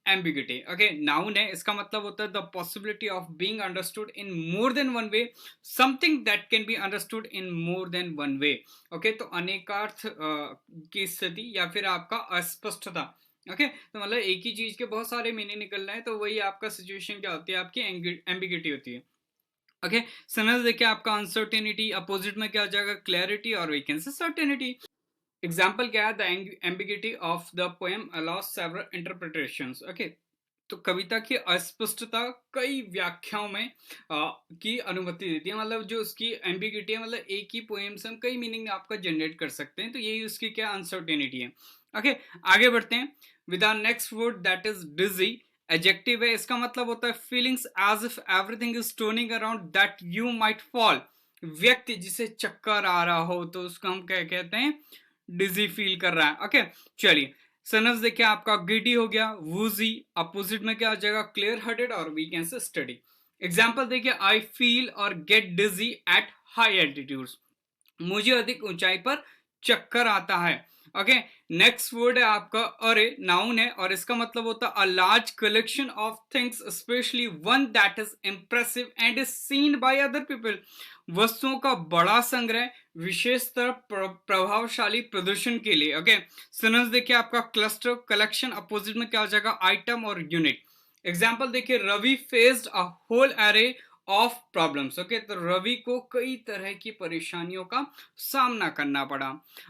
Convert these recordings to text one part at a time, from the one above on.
Ambiguity. Okay, noun है, इसका मतलब होता है the possibility of being understood in more than one way, something that can be understood in more than one way. Okay, तो अनेकार्थ की स्थिति या फिर आपका अस्पष्टता। ओके, तो मतलब एक ही चीज के बहुत सारे मीनिंग निकल रहे हैं, तो वही आपका सिचुएशन क्या होती है, आपकी एम्बिग्यूटी होती है। ओके, सिनस देखिए आपका अनसर्टेनिटी, अपोजिट में क्या हो जाएगा, क्लैरिटी, और we can say certainty. Example क्या है, the ambiguity of the poem allows several interpretations. Okay, तो कविता की अस्पष्टता कई व्याख्याओं में की अनुमति देती है। मतलब जो उसकी एम्बिगिटी है, मतलब एक ही पोएम से हम कई मीनिंग आपका जनरेट कर सकते हैं, तो यही उसकी क्या अनसर्टेनिटी है। ओके, आगे बढ़ते हैं with our next word that is dizzy. Adjective है, इसका मतलब होता है feelings as if everything is turning around that you might fall. व्यक्ति जिसे चक्कर आ रहा हो तो उसको हम क्या कहते हैं, डिजी फील कर रहा है। ओके, चलिए सनस देखिए आपका गिडी हो गया, वूजी, अपोजिट में क्या हो जाएगा, क्लियर हेडेड, और we can say steady. Example देखिए, I feel or get dizzy at high altitudes, मुझे अधिक ऊंचाई पर चक्कर आता है। ओके, नेक्स्ट वर्ड है आपका अरे, नाउन है, और इसका मतलब होता है a large collection of things, specially one that is impressive and is seen by other people. वस्तुओं का बड़ा संग्रह, विशेषतर प्रभावशाली प्रदर्शन के लिए। ओके, सिनोनिम्स देखिए आपका क्लस्टर, कलेक्शन, अपोजिट में क्या हो जाएगा, आइटम और यूनिट। एग्जाम्पल देखिए, Ravi faced a whole array of problems. Okay, तो रवि को कई तरह की परेशानियों का सामना करना पड़ा।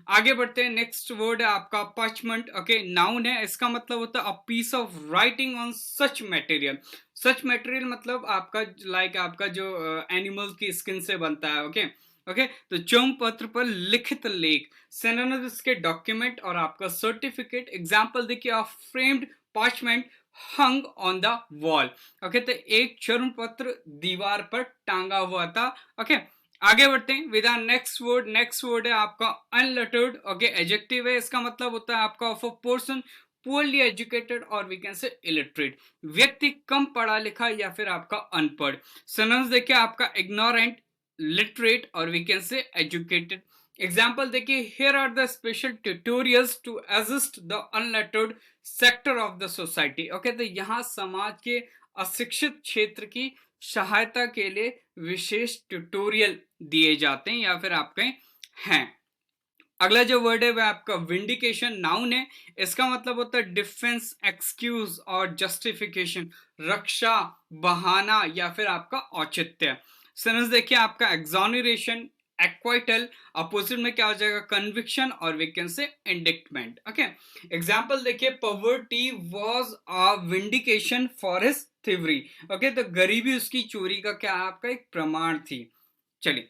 आगे बढ़ते हैं, नेक्स्ट वर्ड है आपका पचमेंट। ओके, नाउन है, इसका मतलब होता है a piece of writing on such material. Such material मतलब आपका लाइक आपका जो एनिमल की स्किन से बनता है। ओके ओके, तो चौम पत्र पर लिखित लेख, सिनोनिम्स के डॉक्यूमेंट और आपका सर्टिफिकेट। एग्जाम्पल देखिए, of framed parchment hung on the wall. Okay, तो एक चर्म पत्र दीवार पर टांगा हुआ था। ओके, आगे बढ़ते हैं with next word. Next word है आपका अनलेटर्ड। ओके, एडजेक्टिव है, इसका मतलब होता है आपका of a person poorly educated और वी कैन से इलिटरेट, व्यक्ति कम पढ़ा लिखा या फिर आपका अनपढ़। सिनोनिम्स देखिए आपका इग्नोरेंट, लिटरेट, और we can say educated. Example देखिए, here are the special tutorials to assist the unlettered sector of the society. Okay, तो यहाँ समाज के अशिक्षित क्षेत्र की सहायता के लिए विशेष ट्यूटोरियल दिए जाते हैं या फिर आपके हैं। अगला जो वर्ड है वह आपका विंडिकेशन, नाउन है, इसका मतलब होता है डिफेंस, एक्सक्यूज और जस्टिफिकेशन, रक्षा, बहाना या फिर आपका औचित्य। सिनोनिम्स देखिए आपका एक्सोनरेशन, एक्वाइटल, अपोजिट में क्या हो जाएगा, कन्विक्शन, और we can say indictment. Okay, example देखिए, poverty was a vindication for his thievery. Okay, तो गरीबी उसकी चोरी का क्या आपका एक प्रमाण थी। चलिए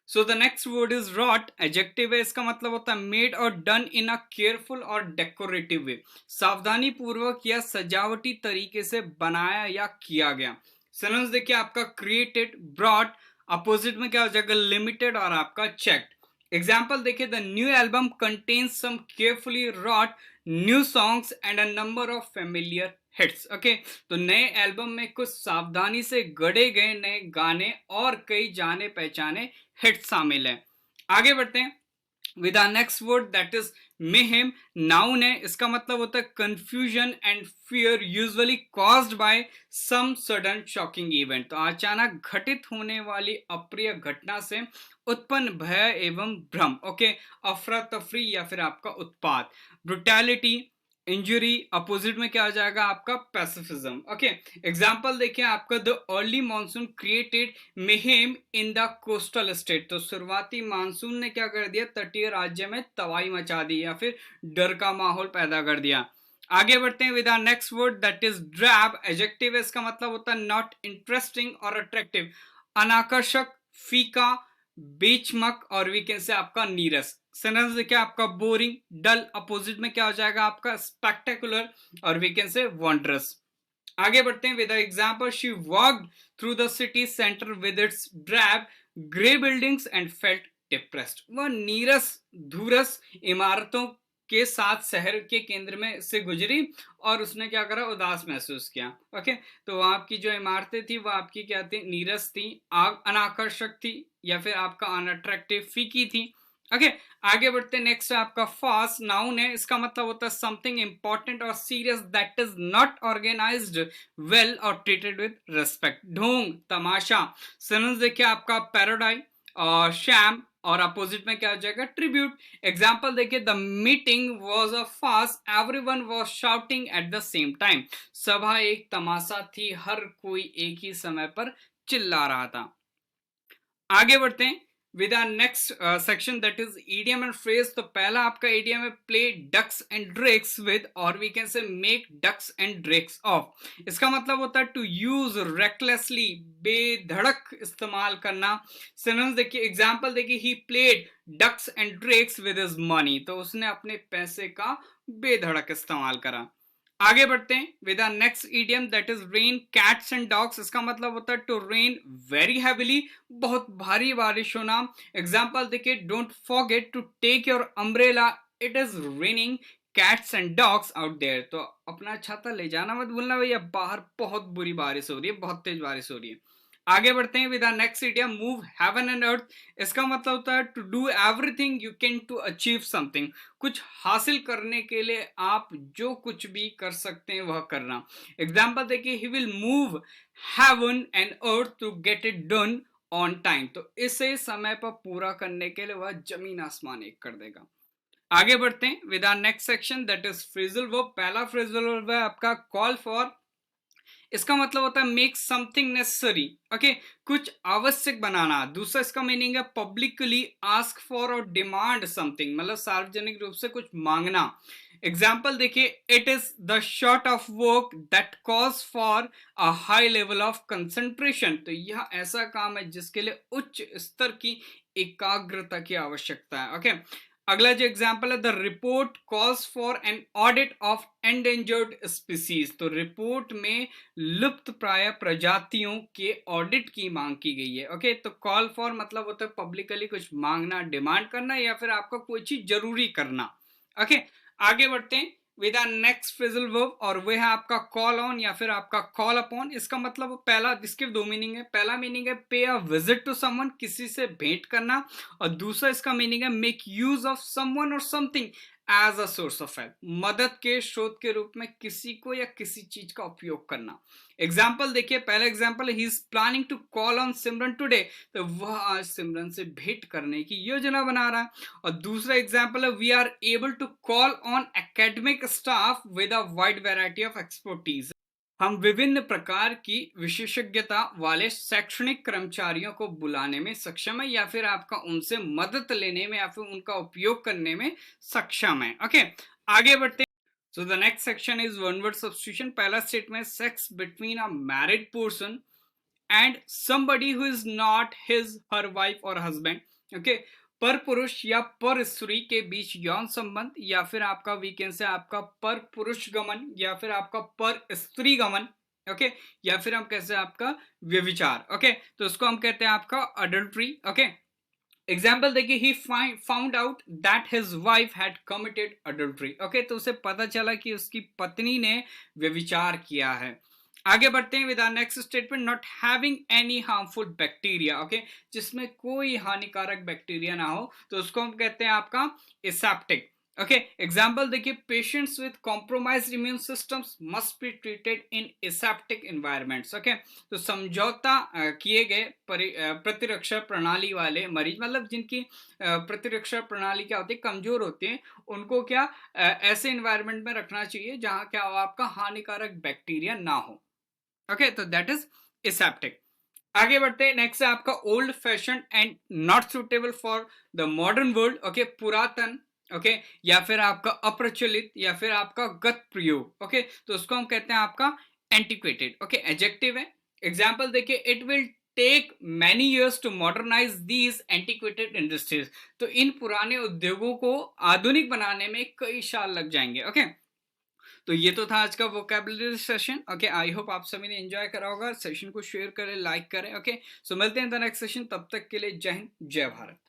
so the next word is wrought. Adjective है, इसका मतलब होता है made or done in a careful or decorative way, सावधानी पूर्वक या सजावटी तरीके से बनाया या किया गया। सिनोनिम्स देखिए आपका क्रिएटेड, ब्रॉट, अपोजिट में क्या हो जाएगा, लिमिटेड, और आपका चेक्ड। एग्जाम्पल देखिए, the new album contains some carefully wrought new songs and a number of familiar hits. Okay, तो नए एल्बम में कुछ सावधानी से गढ़े गए नए गाने और कई जाने पहचाने हिट शामिल है। आगे बढ़ते हैं with our next word that is mayhem, noun है, इसका मतलब होता है confusion and fear usually caused by some sudden shocking event, तो अचानक घटित होने वाली अप्रिय घटना से उत्पन्न भय एवं भ्रम। ओके, अफरा तफरी या फिर आपका उत्पात। ब्रुटैलिटी, इंजुरी, अपोजिट में क्या आ जाएगा आपका पैसिफिज्म। ओके, एग्जाम्पल देखिए आपका, the early monsoon created mayhem in the coastal state, तो शुरुआती मानसून ने क्या कर दिया, तटीय राज्य में तबाही मचा दी या फिर डर का माहौल पैदा कर दिया। आगे बढ़ते हैं with our next word that is drab. Adjective है, इसका मतलब होता है नॉट इंटरेस्टिंग और अट्रैक्टिव, अनाकर्षक, फीका, बेचमक, और वी कैन से आपका नीरस। सिनोनिम्स देखिए आपका बोरिंग, डल, अपोजिट में क्या हो जाएगा आपका स्पेक्टेकुलर, और वी कैन से वंडरस। आगे बढ़ते हैं with example, she walked through the city centre with its drab grey buildings and felt depressed, वह नीरस धूरस इमारतों के साथ शहर के केंद्र में से गुजरी और उसने क्या करा, उदास महसूस किया। ओके, तो वहां की जो इमारतें थी वह आपकी क्या थी, नीरस थी, अनाकर्षक थी या फिर आपका अनअट्रैक्टिव, फीकी थी। ओके आगे बढ़ते हैं। नेक्स्ट आपका फास्ट नाउन है, इसका मतलब होता है something important or serious that is not organised well or treated with respect. ढोंग, तमाशा। सिनोनिम्स देखिए आपका पैराडाई और शैम, और अपोजिट में क्या हो जाएगा, ट्रिब्यूट। एग्जाम्पल देखिए, the meeting was a fast, everyone was shouting at the same time. सभा एक तमाशा थी, हर कोई एक ही समय पर चिल्ला रहा था। आगे बढ़ते हैं with our next section that is idiom and phrase. तो पहला आपका ईडियम है play ducks and drakes with, और we can say make ducks and drakes of. इसका मतलब होता है टू यूज रेकलेसली, बेधड़क इस्तेमाल करना। सिनोनिम्स देखिए, एग्जांपल देखिए, he played ducks and drakes with his money, तो उसने अपने पैसे का बेधड़क इस्तेमाल करा। आगे बढ़ते हैं with our next idiom that is rain cats and dogs. इसका मतलब होता है टू रेन वेरी हैविली, बहुत भारी बारिश होना। एग्जांपल देखिए, don't forget to take your umbrella, it is raining cats and dogs out there. तो अपना छाता ले जाना मत भूलना भैया, बाहर बहुत बुरी बारिश हो रही है, बहुत तेज बारिश हो रही है। आगे बढ़ते हैं with our next idiom move heaven and earth. इसका मतलब होता है to do everything you can to achieve something. कुछ हासिल करने के लिए आप जो कुछ भी कर सकते हैं वह करना। एग्जाम्पल देखिए, he will move heaven and earth to get it done on time. तो इसे समय पर पूरा करने के लिए वह जमीन आसमान एक कर देगा। आगे बढ़ते हैं with our next section that is phrasal verb. पहला फ्रेजल वर्ब है आपका कॉल फॉर। इसका मतलब होता है मेक समथिंग नेसेसरी, ओके, कुछ आवश्यक बनाना। दूसरा इसका मीनिंग है पब्लिकली आस्क फॉर और डिमांड समथिंग, मतलब सार्वजनिक रूप से कुछ मांगना। एग्जाम्पल देखिए, it is the short of work that cause for a high level of concentration. तो यह ऐसा काम है जिसके लिए उच्च स्तर की एकाग्रता की आवश्यकता है। ओके अगला जो एग्जांपल है, the report calls for an audit of endangered species. तो रिपोर्ट में लुप्त प्राय प्रजातियों के ऑडिट की मांग की गई है। ओके तो कॉल फॉर मतलब होता है पब्लिकली कुछ मांगना, डिमांड करना, या फिर आपका कोई चीज जरूरी करना। ओके आगे बढ़ते हैं with our next phrasal verb, और वह है आपका कॉल ऑन या फिर आपका कॉल अपॉन। इसका मतलब पहला, इसके दो मीनिंग है। पहला मीनिंग है पे अ विजिट टू समवन, किसी से भेंट करना, और दूसरा इसका मीनिंग है मेक यूज ऑफ समवन और something as a source of help, मदद के स्रोत के रूप में किसी को या किसी चीज का उपयोग करना। एग्जाम्पल देखिए, पहला example, he is planning to call on Simran today, तो वह आज सिमरन से भेंट करने की योजना बना रहा है। और दूसरा एग्जाम्पल है, we are able to call on academic staff with a wide variety of expertise. हम विभिन्न प्रकार की विशेषज्ञता वाले शैक्षणिक कर्मचारियों को बुलाने में सक्षम है, या फिर आपका उनसे मदद लेने में या फिर उनका उपयोग करने में सक्षम है। ओके आगे बढ़ते हैं। So the next section is one word substitution. पहला statement, sex between a married person and somebody who is not his her wife और husband। ओके पर पुरुष या पर स्त्री के बीच यौन संबंध, या फिर आपका वीकेंड से आपका पर पुरुष गमन, या फिर आपका पर स्त्री गमन। ओके या फिर हम कैसे आपका व्यभिचार। ओके तो उसको हम कहते हैं आपका अडल्ट्री। ओके एग्जाम्पल देखिए, he found out that his wife had committed adultery. Okay तो उसे पता चला कि उसकी पत्नी ने व्यभिचार किया है। आगे बढ़ते हैं with our next statement, not having any harmful bacteria. Okay जिसमें कोई हानिकारक बैक्टीरिया ना हो, तो उसको हम कहते हैं आपका एसेप्टिक। ओके एग्जाम्पल देखिए, patients with compromised immune systems must be treated in aseptic environments. Okay तो समझौता किए गए प्रतिरक्षा प्रणाली वाले मरीज, मतलब जिनकी प्रतिरक्षा प्रणाली क्या होती है, कमजोर होती है, उनको क्या ऐसे एनवायरमेंट में रखना चाहिए जहां क्या हो, आपका हानिकारक बैक्टीरिया ना हो। ओके तो दैट इज एसेप्टिक। आगे बढ़ते हैं, नेक्स्ट है आपका old fashion and not suitable for the modern world. Okay पुरातन, ओके या फिर आपका अप्रचलित, या फिर आपका गत प्रयोग। ओके तो उसको हम कहते हैं आपका एंटिक्वेटेड। ओके एडजेक्टिव है। एग्जाम्पल देखिए, it will take many years to modernize these antiquated industries. तो इन पुराने उद्योगों को आधुनिक बनाने में कई साल लग जाएंगे। ओके तो ये तो था आज का vocabulary session. Okay I hope आप सभी ने एंजॉय करा होगा। सेशन को शेयर करें, लाइक करें। ओके सो मिलते हैं द नेक्स्ट सेशन, तब तक के लिए जय हिंद, जय भारत।